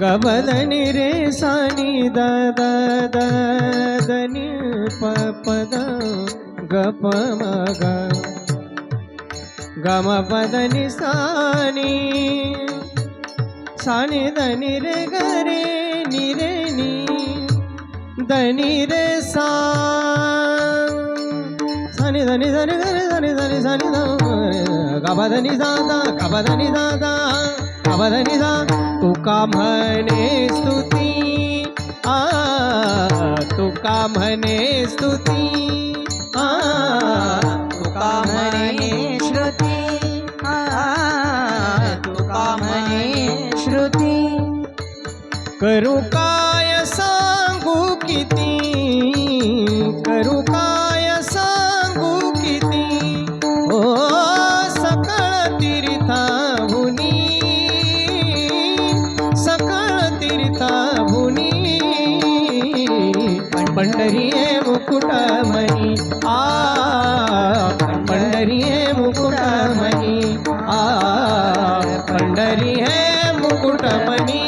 गबदनी रे सानी दा दा दा दनी प पद ग प म ग ग म पदनी सानी सानी दनी रे ग रे नी रे नी दनी रे सा सानी दनी दनी दनी दनी दनी सानी दा गबदनी दा दा गबदनी दा दा गबदनी दा तुका म्हणे स्तुती तुका म्हणे स्तुती तुका म्हणे श्रुती तुका म्हणे श्रुती करू काय सांगू किती करू काय सांगू किती ओ सकळ तीर्थाहुनी सकळ तीर्थाहुनी पंढरी मुकुटमणी पंढरी मुकुटमणी पंढरी मुकुटमणी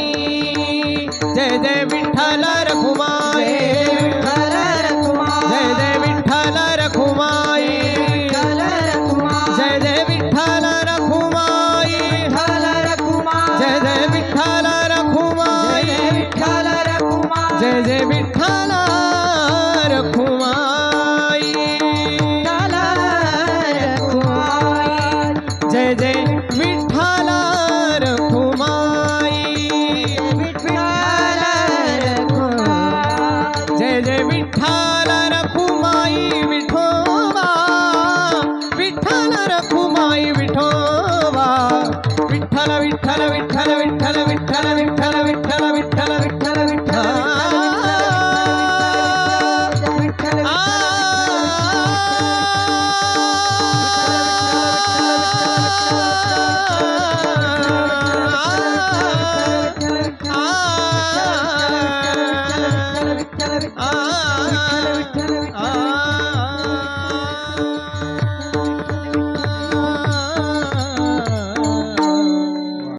जय जय विठ्ठल रखुमाई जय जय विठ्ठल रखुमाई जय जय विठ्ठल रखुमाई जय जय विठ्ठल रखुमाई जय जय विठ्ठल रखुमाई जय जय विठ्ठल रखुमाई जय जय विठ्ठल रखुमाई विठोबा विठ्ठल रखुमाई विठोबा विठ्ठल विठ्ठल विठ्ठल विठ्ठल विठ्ठल विठ्ठल विठ्ठल विठ्ठल विठ्ठल